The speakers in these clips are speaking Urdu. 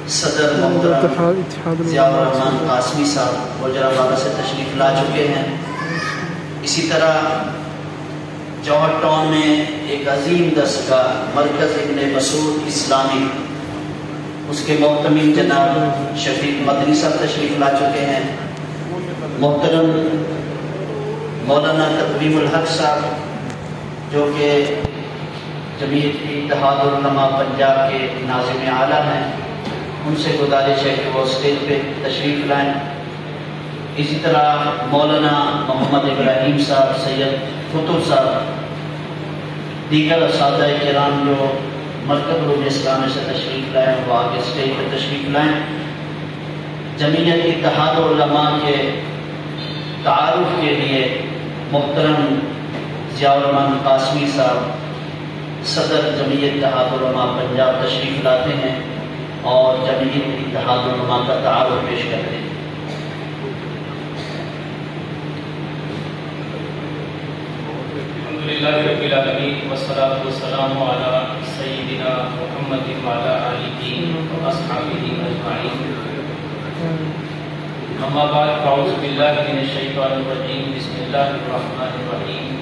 صدر محترم ضیاء الرحمان قاسمی صاحب گوجرانوالہ سے تشریف لا چکے ہیں۔ اسی طرح جوہر ٹاؤن میں ایک عظیم دستگاہ مرکز ابن مسعود اسلامی، اس کے محتمل جناب شفیق مدنی صاحب تشریف لا چکے ہیں۔ محترم مولانا تقویم الحق صاحب جو کہ جمعیت اتحاد العلماء پنجاب کے ناظم اعلیٰ ہیں، ان سے گزارش ہے کہ وہ اسٹیج پہ تشریف لائیں۔ اسی طرح مولانا محمد ابراہیم صاحب، سید قطب صاحب، دیگر اساتذہ کرام جو مرکز علوم اسلامیہ سے تشریف لائیں وہ آگے اسٹیج پہ تشریف لائیں۔ جمعیت اتحاد العلماء کے تعارف کے لیے محترم ضیاء الرحمان قاسمی صاحب صدر جمعیت اتحاد العلماء پنجاب تشریف لاتے ہیں اور جمعیت اتحاد العلماء کا تعارف پیش کرتے ہیں۔ الحمدللہ رب العالمین والصلاة والسلام علی سیدنا محمد وعلی آلہ واصحابہ اجمعین۔ اما بعد فاعوذ باللہ من الشیطان الرجیم، بسم اللہ الرحمن الرحیم۔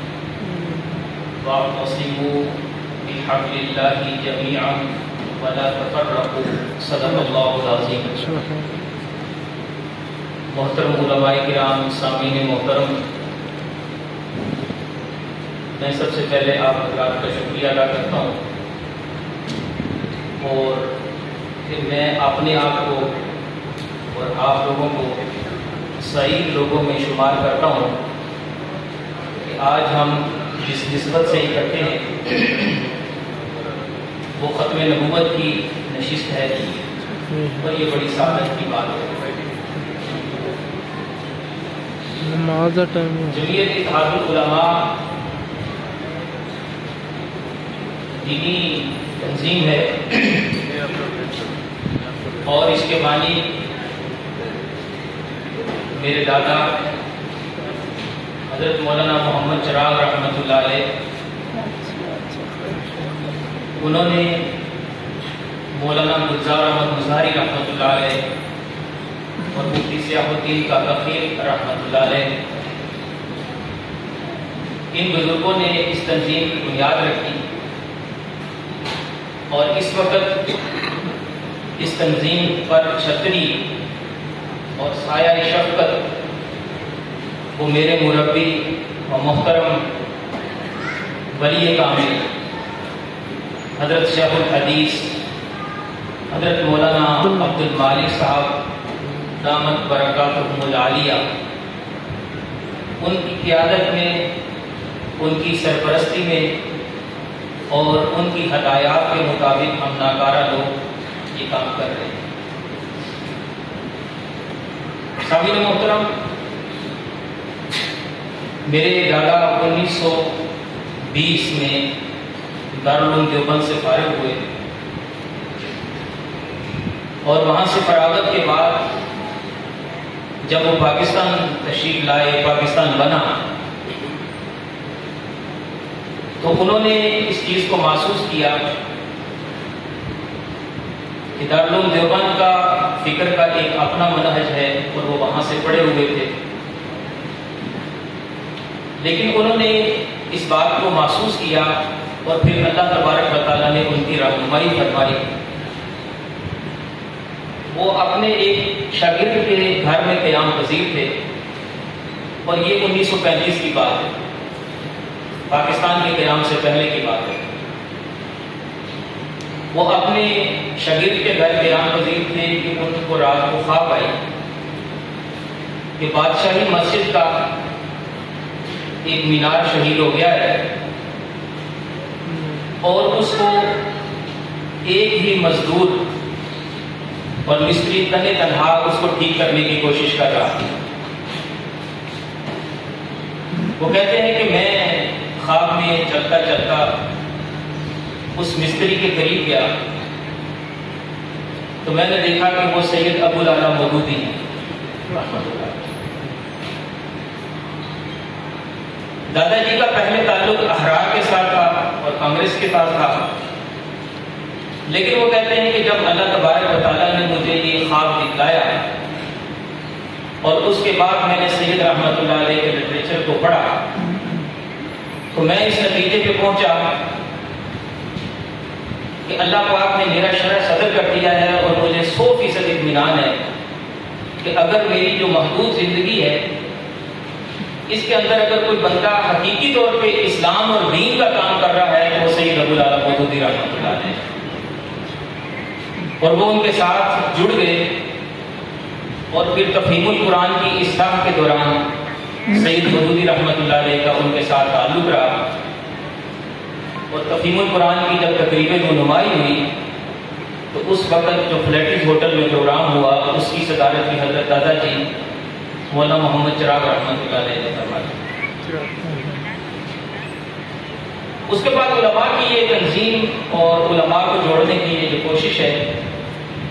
واعتصموا بحبل اللہ جمیعا ولا تفرقوا، صدق اللہ العظیم۔ محترم علماء کرام، سامعین محترم، میں سب سے پہلے آپ حضرات کا شکریہ ادا کرتا ہوں اور پھر میں اپنے آپ کو اور آپ لوگوں کو صحیح لوگوں میں شمار کرتا ہوں کہ آج ہم جس نسبت سے اکٹھے ہیں وہ ختم نبوت کی نشست ہے اور یہ بڑی سعادت کی بات ہے۔ جمعیت اتحاد العلماء دینی تنظیم ہے اور اس کے بانی میرے دادا حضرت مولانا محمد چراغ رحمۃ اللہ علیہ، انہوں نے مولانا گلزار احمد مظہری رحمۃ اللہ علیہ اور مفتی سیاح الدین کاکخیل رحمۃ اللہ علیہ، ان بزرگوں نے اس تنظیم کی بنیاد رکھی اور اس وقت اس تنظیم پر چھتری اور سایہ شفقت وہ میرے مربی و محترم ولی کامل حضرت شیخ الحدیث حضرت مولانا عبد المالک صاحب دامت برکاتہم العالیہ، ان کی قیادت میں، ان کی سرپرستی میں اور ان کی ہدایات کے مطابق ہم ناکارہ لوگ یہ کام کر رہے ہیں۔ سامعین محترم، میرے دادا 1920 میں دارالعلوم دیوبند سے فارغ ہوئے اور وہاں سے فراغت کے بعد جب وہ پاکستان تشریف لائے، پاکستان بنا، تو انہوں نے اس چیز کو محسوس کیا کہ دارالعلوم دیوبند کا فکر کا ایک اپنا منہج ہے اور وہ وہاں سے پڑھے ہوئے تھے، لیکن انہوں نے اس بات کو محسوس کیا اور پھر اللہ تبارک و تعالیٰ نے ان کی رہنمائی فرمائی۔ وہ اپنے ایک شاگرد کے گھر میں قیام پذیر تھے اور یہ 1935 کی بات ہے، پاکستان کے قیام سے پہلے کی بات ہے۔ وہ اپنے شاگرد کے گھر قیام پذیر تھے کہ ان کو رات کو خواب آئی کہ بادشاہی مسجد کا ایک مینار شہید ہو گیا ہے اور اس کو ایک ہی مزدور اور مستری تنے تنہا اس کو ٹھیک کرنے کی کوشش کر رہا ہے۔ وہ کہتے ہیں کہ میں خواب میں چلتا چلتا اس مستری کے قریب گیا تو میں نے دیکھا کہ وہ سید ابو الاعلیٰ مودودی ہیں رحمۃ اللہ۔ دادا جی کا پہلے تعلق احرار کے ساتھ تھا اور کانگریس کے ساتھ تھا، لیکن وہ کہتے ہیں کہ جب اللہ تبارک و تعالیٰ نے مجھے یہ خواب دکھلایا اور اس کے بعد میں نے سید رحمۃ اللہ علیہ کے لٹریچر کو پڑھا تو میں اس نتیجے پہ پہنچا کہ اللہ پاک نے میرا شرح صدر کر دیا ہے اور مجھے 100% اطمینان ہے کہ اگر میری جو محدود زندگی ہے اس کے اندر اگر کوئی بندہ حقیقی طور پہ اسلام اور دین کا کام کر رہا ہے تو وہ سید ابو العالیٰ مودودی رحمۃ اللہ علیہ، اور وہ ان کے ساتھ جڑ گئے اور پھر تفہیم القرآن کی اصلاح کے دوران سید مودودی رحمۃ اللہ علیہ کا ان کے ساتھ تعلق رہا، اور تفہیم القرآن کی جب تقریب رونمائی ہوئی تو اس وقت جو فلیٹیز ہوٹل میں پروگرام ہوا اس کی صدارت کی حضرت دادا جی مولانا محمد چراغ رحمۃ اللہ علیہ نے فرمایا۔ اس کے بعد علماء کی یہ تنظیم اور علماء کو جوڑنے کی یہ جو کوشش ہے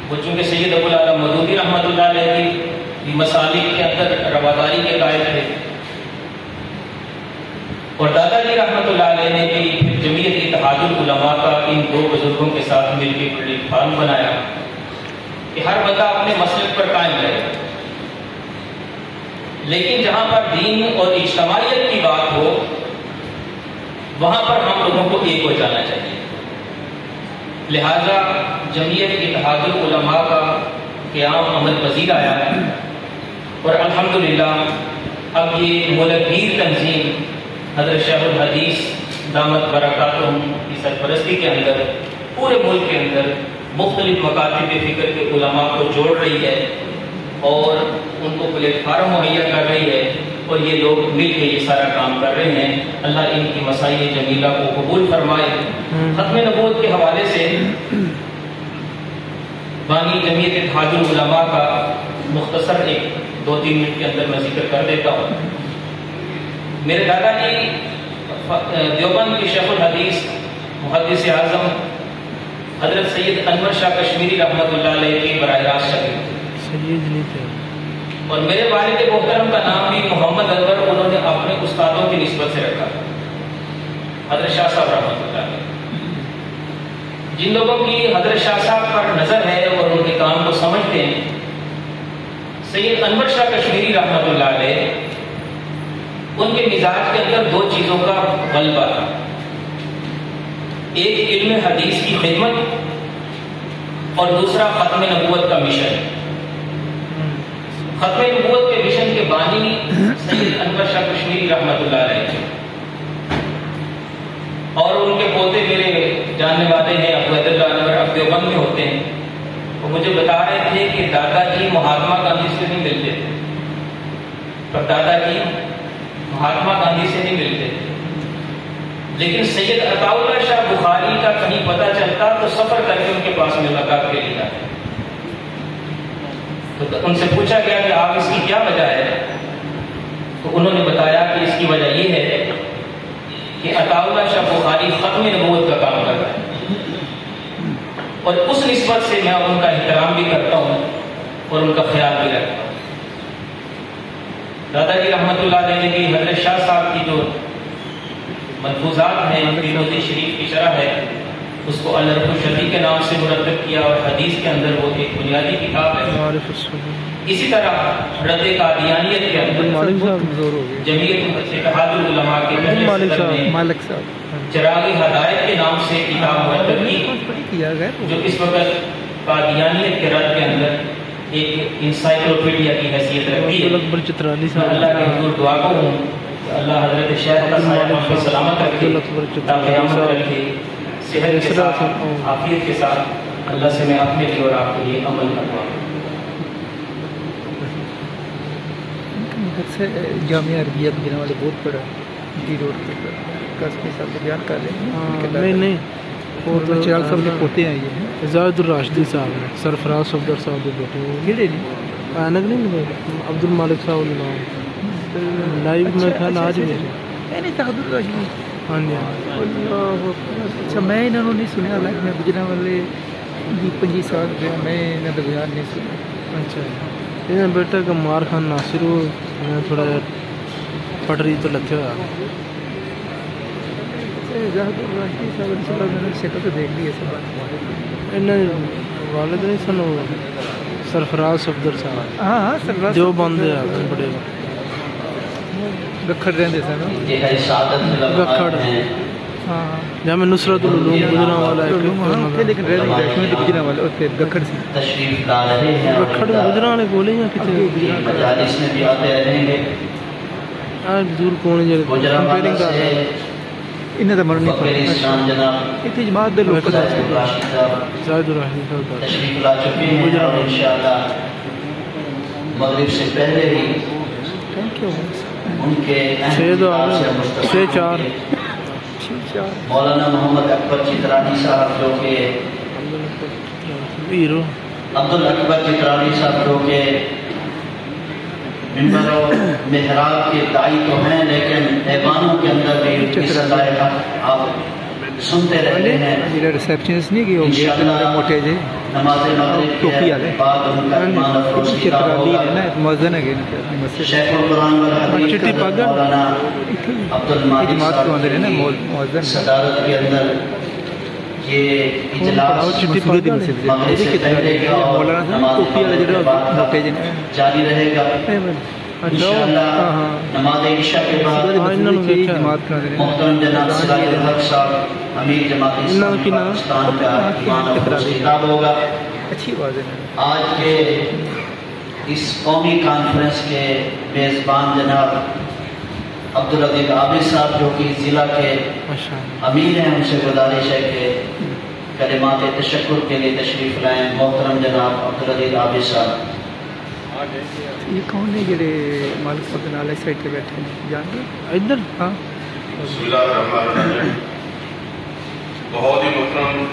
وہ چونکہ سید ابو العالیٰ مودودی رحمۃ اللہ علیہ کی مسالک کے اندر رواداری کے قائل تھے، اور دادا جی رحمۃ اللہ علیہ نے بھی جمعیت اتحاد العلماء کا ان دو بزرگوں کے ساتھ مل کے پلیٹ فارم بنایا کہ ہر بندہ اپنے مسلک پر قائم رہے، لیکن جہاں پر دین اور اجتماعیت کی بات ہو وہاں پر ہم لوگوں کو ایک ہو جانا چاہیے۔ لہذا جمعیت اتحاد العلماء کا قیام عمل پذیر آیا ہے، اور الحمدللہ اب یہ ملک گیر تنظیم حضرت شیخ الحدیث دامت برکاتہم کی سرپرستی کے اندر پورے ملک کے اندر مختلف مکاتب فکر کے علماء کو جوڑ رہی ہے اور ان کو پلیٹ فارم مہیا کر رہی ہے، اور یہ لوگ مل کے یہ سارا کام کر رہے ہیں۔ اللہ ان کی مساعی جمیلہ کو قبول فرمائے۔ ختم نبوت کے حوالے سے بانی جمعیت اتحاد العلماء کا مختصر 2-3 منٹ کے اندر میں ذکر کر دیتا ہوں۔ میرے دادا جی دیوبند کے شیخ الحدیث محدث اعظم حضرت سید انور شاہ کشمیری رحمۃ اللہ علیہ کے براہ راست شاگرد تھے، اور میرے والد محترم کا نام بھی محمد انور انہوں نے اپنے استادوں کی نسبت سے رکھا، حضرت شاہ صاحب رحمۃ اللہ علیہ۔ جن لوگوں کی حضرت شاہ صاحب پر نظر ہے اور ان کے کام کو سمجھتے ہیں، سید انور شاہ کشمیری رحمۃ اللہ علیہ ان کے مزاج کے اندر 2 چیزوں کا غلبہ تھا، ایک علم حدیث کی خدمت اور دوسرا ختم نبوت کا مشن۔ ختم نبوت کے مشن کے بانی سید انور شاہ کشمیری رحمۃ اللہ علیہ، اور ان کے پوتے میرے جاننے والے ہیں ابو عبداللہ انور اب دیوبند میں ہوتے ہیں، وہ مجھے بتا رہے تھے کہ دادا جی مہاتما گاندھی سے نہیں ملتے تھے، پر دادا جی مہاتما گاندھی سے نہیں ملتے تھے، لیکن سید عطا اللہ شاہ بخاری کا کہیں پتہ چلتا تو سفر کر کے ان کے پاس ملاقات کے لیے جاتے، تو ان سے پوچھا گیا کہ آپ اس کی کیا وجہ ہے، تو انہوں نے بتایا کہ اس کی وجہ یہ ہے کہ عطا اللہ شاہ بخاری ختم نبوت کا کام کر رہا ہے، اور اس نسبت سے میں ان کا احترام بھی کرتا ہوں اور ان کا خیال بھی رکھتا ہوں۔ دادا جی رحمۃ اللہ علیہ نے بھی حضرت شاہ صاحب کی جو ملفوظات ہیں ترمذی شریف کی شرح ہے اس کو الرف الشدی کے نام سے مرتب کیا، اور حدیث کے اندر وہ ایک بنیادی کتاب ہے۔ اسی طرح رد قادیانیت کے اندر جمعیت اتحاد العلماء کے پہلے صدر نے چراغ ہدایت کے نام سے کتاب مرتب کی، جو اس وقت قادیانیت کے رد کے اندر ایک انسائکلوپیڈیا کی حیثیت رکھتی ہے۔ میں اللہ کے حضور دعا کروں کہ اللہ حضرت شیخ کا سایہ ہم کو سلامت رکھے، تا قیامت رکھے، صحت کے ساتھ عافیت کے ساتھ۔ اللہ سے میں اپنے لیے اور آپ کے لیے عمل کرواؤں۔ جامعہ عربیہ گجرا والے بہت بڑا ڈی روڈ کے کا اس کے ساتھ بیان کر لیں گے۔ نہیں اور چراغ صاحب کے پوتے ہیں یہ زاہد الراشدی صاحب ہیں، سرفراز صفدر صاحب کے بیٹے ہیں، کہڑے نہیں اینک نہیں ملے عبد المالک صاحب نام لائیو میں خیال آج میرے نہیں زاہد الراشدی۔ ہاں جی اچھا میں انہوں نے نہیں سنیا، حالانکہ میں گجرا والے 25 سال گیا، میں انہوں کا بیان نہیں سنا۔ اچھا یہ بیٹا کا مار خان ناصر تھوڑا پٹری تو لتھے ہوا زاہد الراشدی صاحب میں نے شکل تو دیکھ لی ہے سب۔ والد نہیں سن سرفراز صفدر صاحب ہاں سرفراز جو بندے آ گئے بڑے گکھڑ رہتے سن انتہائی سعادت میں لمحات ہیں ہاں جامع نصرت العلوم گجرا والا لیکن رہنے گجرا والے اتنے گکھڑ سی تشریف لا رہے ہیں اور گکھڑ گجرا والے بولے یا کتنے مجالس میں بھی آتے رہیں گے دور کون جڑے گجرا والا سے انہیں تو مرنی فقیر اسلام جناب اتنی جماعت دے لوگ زاہد الراشد صاحب زاہد الرحیم صاحب تشریف لا چکے ہیں اور انشاءاللہ مغرب سے پہلے ہی تھینک یو ان کے اہم شہید کتاب سے مستفاد چار مولانا محمد اکبر چترانی صاحب جو کہ ہیرو عبد الاکبر چترانی صاحب جو کہ منبر و محراب کے دائی تو ہیں لیکن ایوانوں کے اندر بھی ان کی سزائے آپ سنتے رہتے ہیں ریسپشنسٹ نہیں کہ ہو گیا موٹے جی نماز مغرب کے بعد ان کا ایمان افروز خطاب ہوگا مؤذن ہے اپنی مسجد شیخ القرآن والحدیث مولانا عبد المالک صاحب صدارت کے اندر یہ اجلاس مغرب سے پہلے کا اور نماز مغرب کے بعد جاری رہے گا انشاءاللہ نماز عشاء کے بعد محترم جناب سراج الحق صاحب امیر جماعت اسلامی پاکستان کا ایمان افروز خطاب ہوگا اچھی بات ہے آج کے اس قومی کانفرنس کے میزبان جناب عبدالعزیز عابد صاحب جو کہ ضلع کے امیر ہیں ان سے گزارش ہے کہ کلمات تشکر کے لیے تشریف لائیں محترم جناب عبدالعزیز عابد صاحب یہ کون ہے جڑے مالک صاحب نالے سائڈ پہ بیٹھے ہیں جان گے ادھر ہاں بسم اللہ الرحمن الرحیم بہت ہی محترم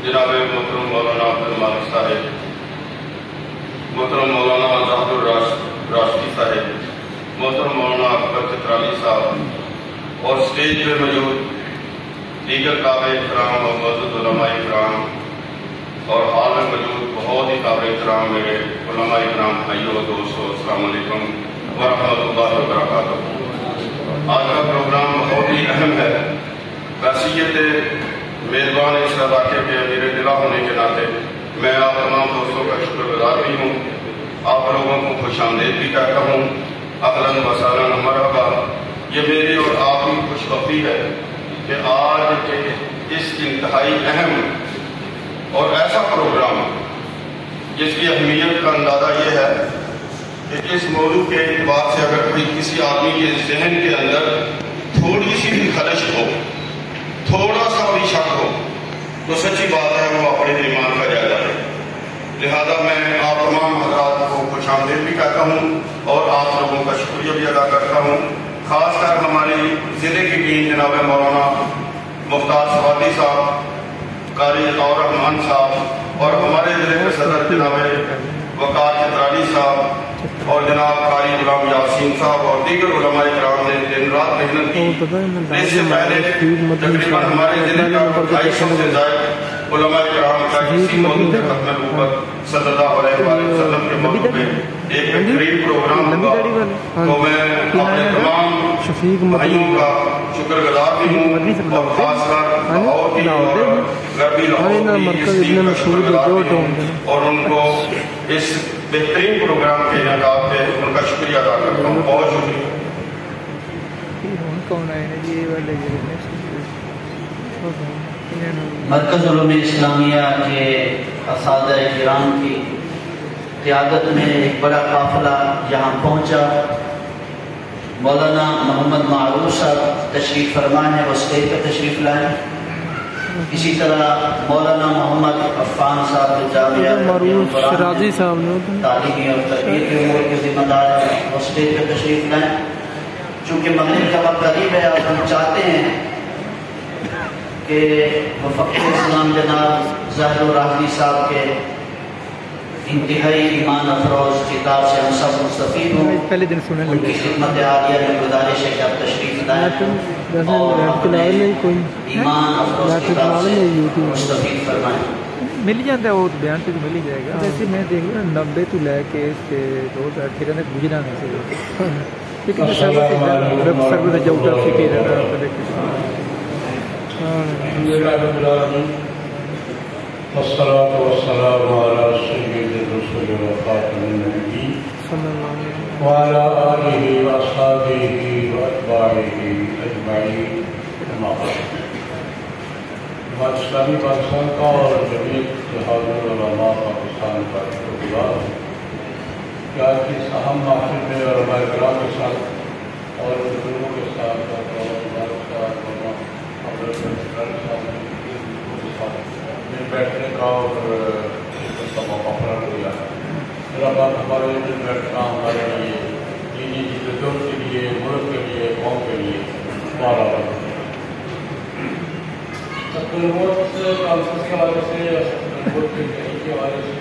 جناب محترم مولانا عبد المالک صاحب محترم مولانا زاہد الراشدی صاحب محترم مولانا اکبر چترانی صاحب اور اسٹیج پہ موجود دیگر قابل احترام اور معزز علماء اکرام اور حال میں موجود بہت ہی قابل احترام میرے علماء اکرام بھائیوں دوستوں السلام علیکم ورحمۃ اللہ وبرکاتہ. آج کا پروگرام بہت ہی اہم ہے. بحیثیت میزبان اس علاقے کے امیر ضلع ہونے کے ناطے میں آپ تمام دوستوں کا شکر گزار بھی ہوں. آپ لوگوں کو خوش آمدید بھی کہتا ہوں. اہلاً و سہلاً مرحبا. یہ میری اور آپ کی خوش بختی ہے کہ آج کے اس انتہائی اہم اور ایسا پروگرام جس کی اہمیت کا اندازہ یہ ہے کہ اس موضوع کے اعتبار سے اگر کوئی کسی آدمی کے ذہن کے اندر تھوڑی سی بھی خلش ہو, تھوڑا سا بھی شک ہو, تو سچی بات ہے وہ اپنے ایمان کا جائزہ لے. لہذا میں آپ تمام حضرات کو خوش آمدید بھی کہتا ہوں اور آپ لوگوں کا شکریہ بھی ادا کرتا ہوں. خاص کر ہماری ضلع کی ٹیم جناب مولانا مختار سوادی صاحب, قاری عطاء الرحمان صاحب اور ہمارے ضلع کے صدر جناب وقار چترانی صاحب اور جناب قاری غلام یاسین صاحب اور دیگر علماء کرام نے دن رات محنت کی. اس سے پہلے تقریباً ہمارے ضلع کا 250 سے زائد علماء کرام کا اسی موضوع کے ختم اوپر صلی اللہ علیہ وسلم کے موضوع پہ ایک بہترین پروگرام ہوا. تو میں اپنے تمام بھائیوں کا شکر گزار بھی ہوں اور خاص کر لاہور کی اور غربی لاہور کی اس ٹیم کا شکر گزار بھی ہوں اور ان کو اس بہترین پروگرام کے انعقاد پہ ان کا شکریہ ادا کرتا ہوں. بہت شکریہ. مرکز علوم اسلامیہ کے اساتذہ کرام کی قیادت میں ایک بڑا قافلہ یہاں پہنچا. مولانا محمد معروف صاحب تشریف فرما ہے, وہ اسٹیج پہ تشریف لائیں. اسی طرح مولانا محمد عفان صاحب شرازی صاحب تعلیمی اور تربیتی امور کے ذمہ دار ہیں, وہ اسٹیج پہ تشریف لائیں. چونکہ مغرب کا وقت قریب ہے اور ہم چاہتے ہیں کہ فقیر اسلام جناب زاہد الراشدی صاحب کے انتہائی ایمان افروز کتاب سے ہم سب مستفید ہوں. پہلے دن سننے ان کی خدمت عالیہ میں گزارش ہے کہ آپ تشریف لائیں اور ایمان افروز کتاب سے مستفید فرمائیں. مل جاتا ہے وہ بیان پہ مل ہی جائے گا. ویسے میں دیکھ رہا 90 تو لے کے 2013 تک گزرا نہیں سے لیکن سروس جاؤ فکر والصلاة والسلام على سيد الرسل وخاتم النبيين وعلى آله وأصحابه وأتباعه أجمعين أما بعد. اسلامی پاکستان کا اور جمعیت اتحاد العلماء پاکستان کا شکریہ کہ آج کی اس اہم محفل میں علماء کرام کے ساتھ اور بزرگوں کے ساتھ بیٹھنے کا اور کا موقع فراہم ہوا ہے. میرا بات ہمارے دل بیٹھنا ہمارے لیے دینی جدوجہد کے لیے، ملک کے لیے، قوم کے لیے بارہ کانفرنس کے حوالے سے کے حوالے سے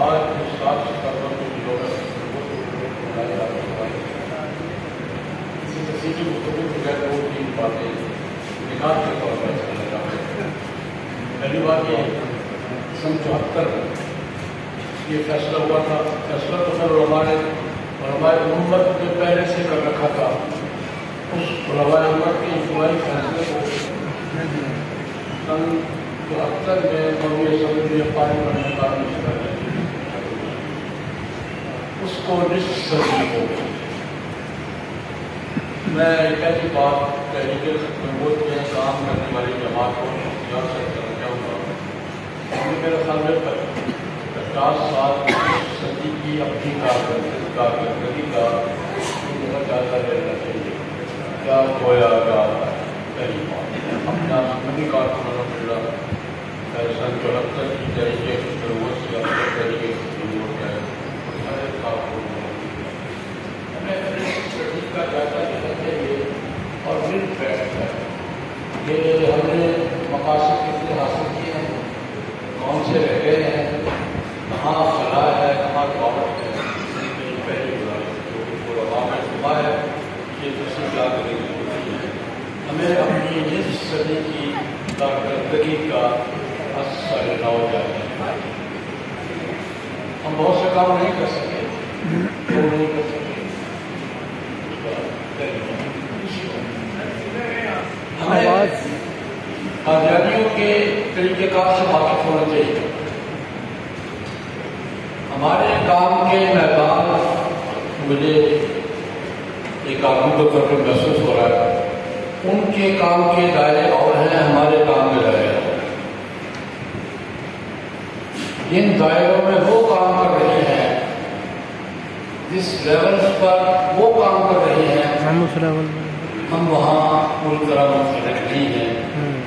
آج 7 ستمبر کو جو تفصیلی گفتگو کے بغیر 2-3 باتیں نکات کے طور پر کرنا چاہتے ہیں. پہلی بات یہ 74 یہ فیصلہ ہوا تھا. فیصلہ تو سر علماء امت نے پہلے سے کر رکھا تھا. اس علماء امت کے اجتماعی فیصلے کو 74 میں قومی اسمبلی میں پاس کرنے کا مشورہ ہے. اس کو نصف صدی ہو گئی. میں ایک ایسی بات تحریک ختم میں کام کرنے والی جماعت کو اختیار سے کرنا چاہوں گا. میرے خیال میں 50 سال صدی کی اپنی کارکردگی کا جائزہ لینا چاہیے. کیا گویا کا پہلی بات اپنا سمجھی کارکنوں مل رہا 74 کی طریقے ضرورت سے اپنے طریقے سے ضرورت ہے. ہمیں اپنی صدی کا جائزہ لینا چاہیے اور پھر بیٹھ کر یہ ہم نے مقاصد کتنے حاصل کیے ہیں، کون سے رہ گئے ہیں، کہاں خلا ہے، کہاں رکاوٹ ہے. پہلی گزارش جو علماء میں ہوا ہے یہ تفصیل یاد کرنے کی ضرورت ہے. ہمیں اپنی اس صدی کی کارکردگی کا اثر نہ ہو جائے. ہم بہت سے کام نہیں کر سکے، وہ نہیں کر سکے. ہمیں قادیانیوں کے طریقہ کار سے واقف ہونا چاہیے. ہمارے کام کے میدان مجھے ایک آدمی کو کر کے محسوس ہو رہا ہے. ان کے کام کے دائرے اور ہیں، ہمارے کام کے دائرے اور. جن دائروں میں وہ کام کر رہے ہیں، جس لیول پر وہ کام کر رہے ہیں، ہم وہاں پوری طرح مختلف نہیں ہیں.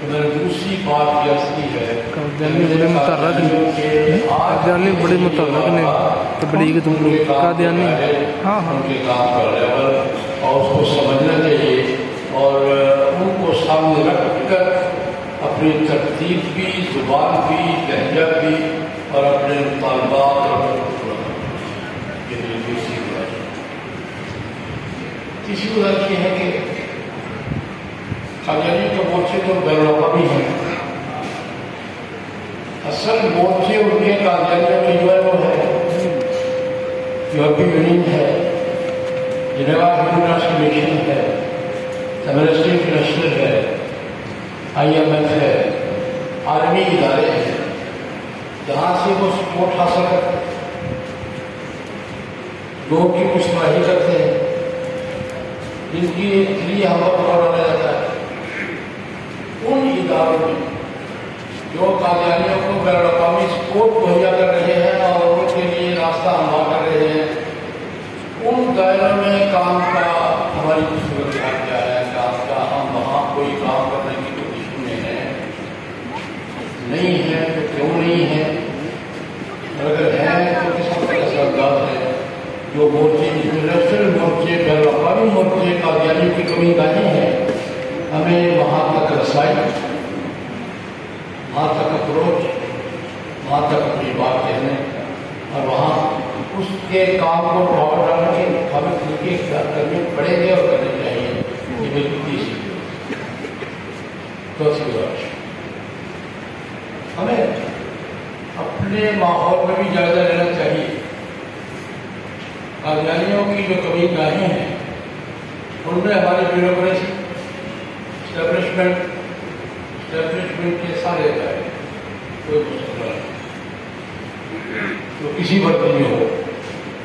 دوسری بات یہ کی ہے قادیانی بڑے متحرک نے تبلیغ قادیانی ان کے کام کا لیول اور اس کو سمجھنا چاہیے اور ان کو سامنے رکھ کر اپنی ترتیب بھی، زبان بھی، لہجہ بھی اور اپنے مطالبات تیسری گزارش یہ ہے کہ قادیانی کے مورچے تو بین الاقوامی ہیں. اصل مورچے ان کے قادیانیوں کی جو ہے وہ ہے یورپی یونین ہے، جنیوا ہیومن رائٹس کمیشن ہے، ایمنسٹی انٹرنیشنل ہے، IMF ہے، عالمی ادارے ہیں جہاں سے وہ سپورٹ حاصل کرتے ہیں، لوگوں کی مشتمل کرتے ہیں، جن کی لیے ہوا ڈالا جاتا ہے. ان اداروں میں جو قادیانیوں کو بین الاقوامی سپورٹ مہیا کر رہے ہیں اور ان کے لیے راستہ ہموار کر رہے ہیں، ان دائروں میں کام کا ہماری صورت حال کیا ہے، کام کا ہم وہاں کوئی کام کرنے کی کوشش میں ہیں نہیں ہے تو کیوں نہیں ہے، اگر ہیں تو کس وقت ایسا انداز ہے. جو مورچے انٹرنیشنل مورچے، بین الاقوامی مورچے قادیانیوں کی کمی نہیں ہے، ہمیں وہاں تک رسائی، وہاں تک اپروچ، وہاں تک اپنی بات کہنے اور وہاں اس کے کام کو پاور ڈالنے کے مطابق طریقے اختیار کرنے پڑیں گے اور کرنے چاہیے. یہ بالکل تیسری گزارش. ہمیں اپنے ماحول میں بھی جائزہ لینا چاہیے. قادیانیوں کی جو کمی گاہیں ہیں ان میں ہماری بیوروکریسی، اسٹیبلشمنٹ کے سارے دائرے کوئی مسئلہ نہیں. جو کسی وقت میں ہو.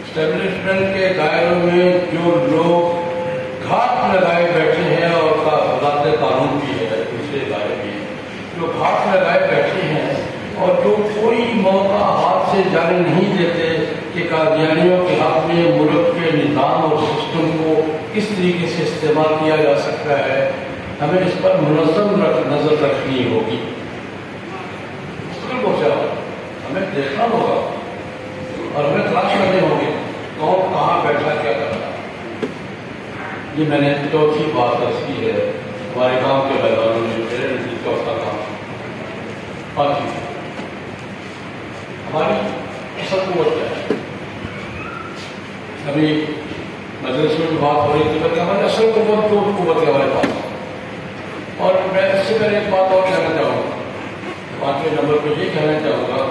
اسٹیبلشمنٹ کے دائروں میں جو لوگ گھاٹ لگائے بیٹھے ہیں اور ذات قانون بھی ہے, دوسرے دائرے بھی جو گھاٹ لگائے بیٹھے ہیں اور جو کوئی موقع ہاتھ سے جانے نہیں دیتے کہ قادیانیوں کے ہاتھ میں ملک کے نظام اور سسٹم کو کس طریقے سے استعمال کیا جا سکتا ہے, ہمیں اس پر منظم نظر رکھنی ہوگی. ہمیں دیکھنا ہوگا اور ہمیں تلاش کرنے ہوں گے کون کہاں بیٹھا کیا کر رہا ہے. یہ میں نے چوتھی بات درج کی ہے ہمارے گاؤں کے میدانوں میں میرے نزدیک چوتھا کام. پانچویں ہماری اصل قوت کیا ہے. ابھی مجلس میں بات ہو رہی تھی کہ ہماری اصل قوت تو قوت ہے ہمارے پاس. اور میں اس سے پہلے ایک بات اور کہنا چاہوں گا, پانچویں نمبر پہ یہ کہنا چاہوں گا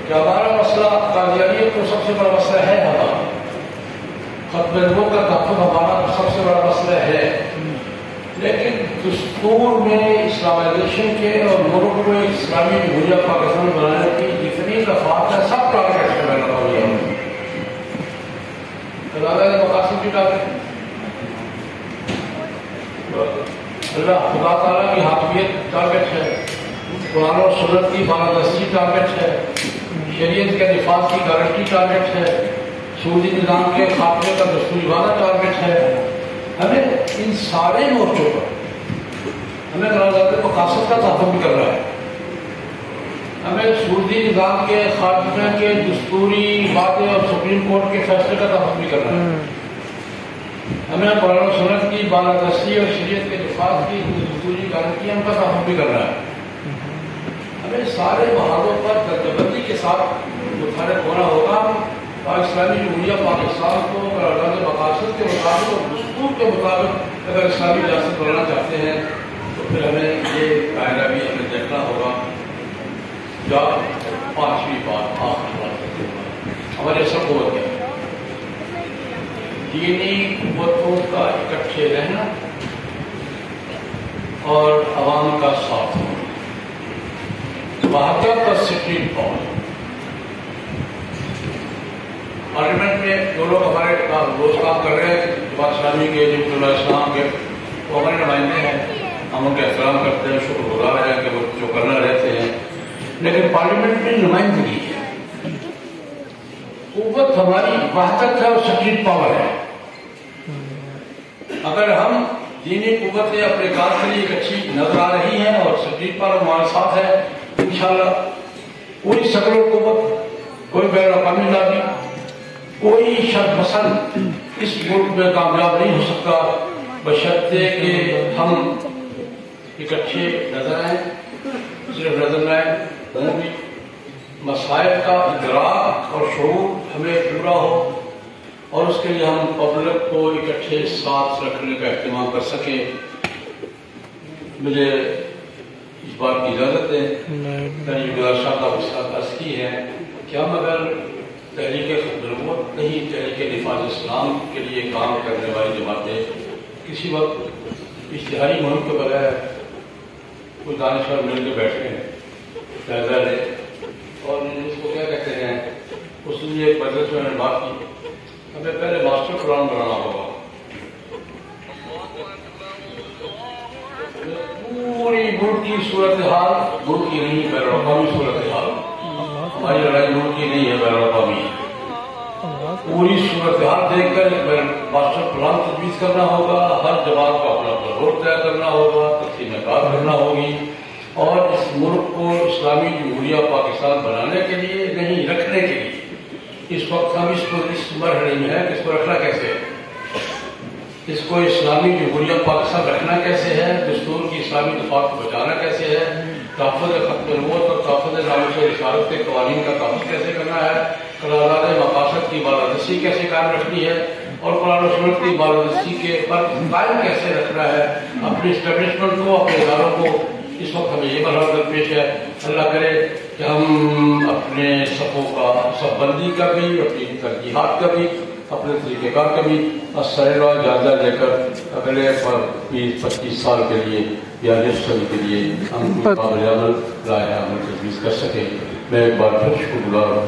کہ ہمارا مسئلہ قادیانیت تو سب سے بڑا مسئلہ ہے. ہمارا ختم نبوت کا تحفظ ہمارا سب سے بڑا مسئلہ ہے, لیکن دستور میں اسلامائزیشن کے اور ملک کو اسلامی جمہوریہ پاکستان بنانے کی جتنی دفعات ہے سب ٹارگیٹ سے میں لگا ہوا ہوں. مقاصد کی ٹارگیٹ اللہ خدا تعالیٰ کی حاکمیت ٹارگیٹ ہے, قرآن و سنت کی بالادستی ٹارگیٹ ہے, شریعت کے نفاذ کی گارنٹی ٹارگیٹ ہے, سعودی نظام کے خاتمے کا دستوری وعدہ ٹارگیٹ ہے. ہمیں ان سارے مورچوں پر ہمیں قرارداد مقاصد کا تحفظ بھی کرنا ہے. ہمیں سعودی نظام کے خاتمے کے دستوری وعدے اور سپریم کورٹ کے فیصلے کا تحفظ بھی کرنا ہے. ہمیں قرآن و سنت کی بالادستی اور شریعت کے نفاذ کی دستوری گارنٹی کا تحفظ بھی کرنا ہے. ہمیں سارے محاذوں پر درجہ کے ساتھ متحرک ہونا ہوگا اور اسلامی جمہوریہ پاکستان کو قرارداد مقاصد کے مطابق اور دستور کے مطابق اگر اسلامی ریاست بنانا چاہتے ہیں تو پھر ہمیں یہ دائرہ بھی ہمیں دیکھنا ہوگا. یا پانچویں بات آخری بات ہمارے اصل قوت کیا ہے, دینی قوتوں کا اکٹھے رہنا اور عوام کا ساتھ ہونا. وحدت کا سٹریٹ پاور پارلیمنٹ میں جو لوگ ہمارے روز کام کر رہے ہیں جماعت اسلامی کے جمہوریہ اسلام کے وہ ہمارے نمائندے ہیں, ہم ان کا احترام کرتے ہیں, شکر گزار ہیں کہ وہ جو کرنا رہتے ہیں. لیکن پارلیمنٹ میں نمائندگی ہے, قوت ہماری وحدت ہے اور سٹریٹ پاور ہے. اگر ہم دینی قوتیں اپنے کام کے لیے ایک اچھی نظر آ رہی ہیں اور سٹریٹ پاور ہمارے ساتھ ہے, انشاءاللہ کوئی شکل و قوت, کوئی بین الاقوامی لابی, کوئی شر پسند اس ملک میں کامیاب نہیں ہو سکتا بشرطے کہ ہم اکٹھے نظر آئیں. صرف نظر نہ آئیں, عمومی مسائل کا ادراک اور شعور ہمیں پورا ہو اور اس کے لیے ہم پبلک کو اکٹھے ساتھ رکھنے کا اہتمام کر سکیں. مجھے اس بات کی اجازت ہے. تحریک صاحب کا وسعت عرض کی ہے کہ ہم اگر تحریک نبوت نہیں, تحریک نفاذ اسلام کے لیے کام کرنے والی جماعتیں کسی وقت اشتہاری مہم کے بغیر کوئی دانشور مل کے بیٹھے ہیں, جائزہ لے اور اس کو کیا کہتے ہیں, اس لیے مجلس میں نے بات کی ہمیں پہلے ماسٹر پلان بنانا ہوگا. پوری ملک کی صورتحال, ملک کی نہیں بین الاقوامی صورتحال, ہماری لڑائی ملک کی نہیں ہے بین الاقوامی, پوری صورتحال دیکھ کر ماسٹر پلان تجویز کرنا ہوگا. ہر جماعت کو اپنا اپنا رول طے کرنا ہوگا, تقسیم کار کرنا ہوگی اور اس ملک کو اسلامی جمہوریہ پاکستان بنانے کے لیے نہیں, رکھنے کے لیے. اس وقت ہم اس کو اس مرحلے میں ہے کہ اس کو رکھنا کیسے ہے, اس کو اسلامی جمہوریہ پاکستان رکھنا کیسے ہے, دستور کی اسلامی دفاع کو بچانا کیسے ہے, تحفظ ختم نبوت اور تحفظ ناموس و رسالت کے قوانین کا تحفظ کیسے کرنا ہے, قرارداد مقاصد کی بالادستی کیسے قائم رکھنی ہے اور قرآن و سنت کی بالادستی کے پر قائم کیسے رکھنا ہے. اپنی اسٹیبلشمنٹ کو, اپنے اداروں کو اس وقت ہمیں یہ مرحلہ درپیش ہے. اللہ کرے کہ ہم اپنے صفوں کا صف بندی کا بھی, اپنی ترجیحات کا بھی, اپنے طریقہ کار کا بھی سریرا جائزہ لے کر اگلے 20-25 سال کے لیے یا نصف صدی کے لیے ہم قابل عمل لائحہ عمل تجویز کر سکیں. میں ایک بار پھر شکر گزار ہوں